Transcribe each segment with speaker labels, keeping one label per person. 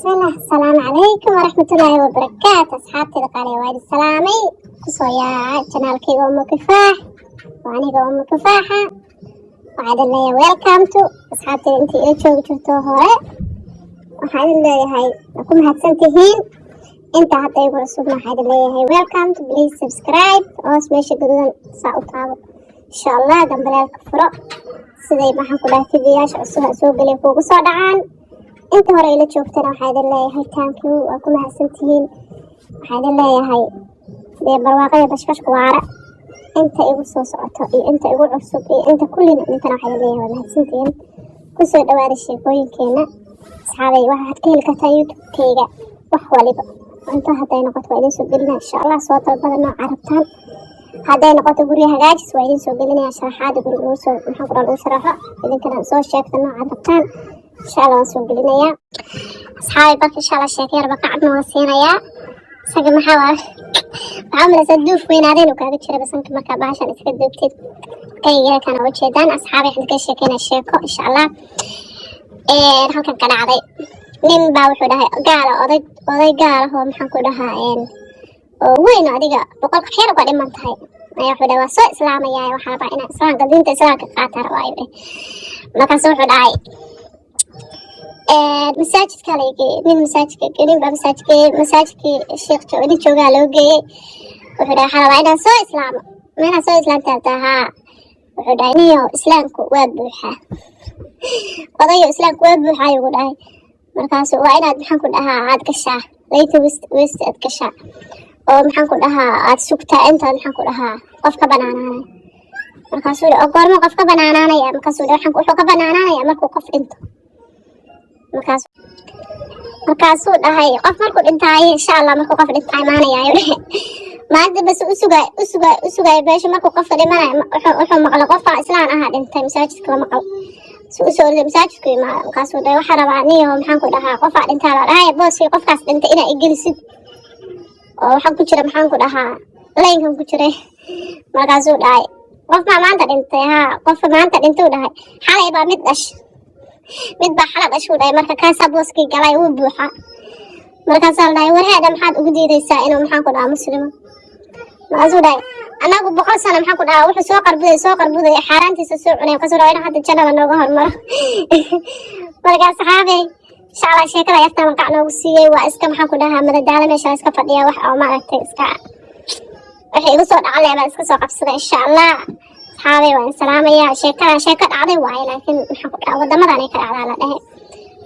Speaker 1: بسم الله. السلام عليكم ورحمة الله وبركاته. أصحابتي قالي وايد السلامي كسويا جنالكي أم كفاح وأنا أم كفاحة وعاد اللي ويلكم تو أصحابتي أنتي إيه شفتوا هوري وحاد اللي هاي أكون هتسنتهين أنت حتى يقول الصبح حاد اللي هاي ويلكم تو بليز سبسكرايب أو سماشي قدودا ساوتابو إن شاء الله دنبلال كفرو سيدي ما حنقولها فيديوهاش عصوها سوق اللي فوق صدعان انت هورا إلا joogtana waxaa idin leeyahay thank you waa ku mahadsantihiin waxaa idin leeyahay dee barwaaqada bashbashka waara inta igu soo socoto iyo inta igu cusub iyo inta kullina intana waxaa idin leeyahay waa mahadsantihiin kusoo dhawaada sheekooyinkeena asxaabay waxaad ka heli kartaa youtube-kayga wax waliba cunto hadday noqoto waa idin soo gelinaa insha allah soo dalbada nooca rabtaan hadday noqoto gurya hagaajis waa idin soo gelinaya sharaxaada guriga lagu soo maxaan ku lagu sharaxo idinkana soo sheegta nooca rabtaan إن شاء الله نسوق لنا أصحابي بك إن شاء الله الشاكير بقعد موسينا يا ساق محاور عاملة سدوف وين عادين وكذا كتير بس أنك ما كباش أنا سكدو كتير كي كان وجه دان أصحابي حد كشكينا الشيكو إن شاء الله نحن كان عادي من باوحو ده قال أضي قال هو محنكو ده وين عادي بقول خير وقال ما انتهي ما يحو ده وسوء إسلامي يا وحابا إنا إسلام قدين تسلام كقاتر وايبه ما كان سوحو داي مساجد كاليجي من مساجد كريم مساجد الشيخ جودي جوجا لوجي وحدا حرام سو إسلام من سو إسلام تلتها وحدا نيو إسلام كوابوحة قضية إسلام كوابوحة يقول هاي مركز وعينا محن كلها عاد كشة ليت وست كشة أو محن كلها عاد سكتة أنت محن كلها قفك بنانا مركز أقول ما قفك بنانا يا مركز محن كل قفك بنانا يا مركو قف أنت markaasuu dhahay qof markuu dhintay insha Allah markuu qof dhintay maanayaa maanta bas u sugay beesha markuu qof dhimanay wuxuu maqlay qof islaan ah dhintay masaajidka maqal soo masaajidka markaasuu dhahay waxa rabaa niyo maxaan ku dhahaa qof dhintay la dhahay booski qofkaas dhintay ina igelisid oo waxa ku jira maxaan ku dhahaa leenkan ku jiray markaasuu dhahay qof maanta dhintay qof maanta dhintay dhahay xalay baa mid dhash mid baa xalad ashuu dhahay marka kaasa booskii galay uu buuxa markaasaa la dhahay warheeda maxaad ugu diidaysaa inuu maxaan ku dhahaa muslimo markaasuu dhahay anagu 100 sano maxaan ku dhahaa wuxuu soo qarbuday xaaraantiisa soo cunay kasoo dhahay hadda jannada nooga hormaro markaas saxaabay insha Allah sheekada yarta magac noogu siiyay waa iska maxaan ku dhahaa madadaalo meesha iska fadhiya wax oo maaragtay iska waxay igu soo dhacay baa iska soo qabsaday insha Allah صحابي وإن سلام يا شيكات عادي واي لكن محقق ودمر عليك على ده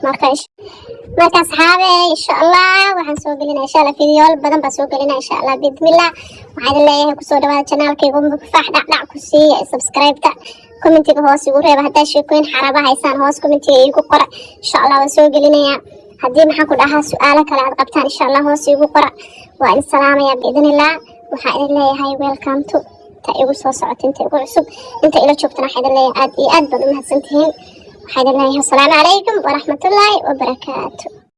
Speaker 1: مركز صحابي إن شاء الله وحنسوق لنا إن شاء الله فيديو بدن بسوق لنا إن شاء الله بإذن الله وعاد الله كسر هذا القناة كي يقوم بفح دع كسي سبسكرايب تا كومنتي هوس يقول هذا هدا شيكون حرابة هيسان هوس كومنتي يقول إن شاء الله وسوق لنا يا هدي محقق لها سؤالك على قبتان إن شاء الله هوس يقول وإن سلام يا بإذن الله وحاد الله هاي ويلكم تو igu soo socoto inta igu cusub inta ila joogtana waxay leeyahay aad iyo aad baad u mahadsantihiin waxay leeyahay assalaamu calaykum waraxmatullaahi wabarakaatuh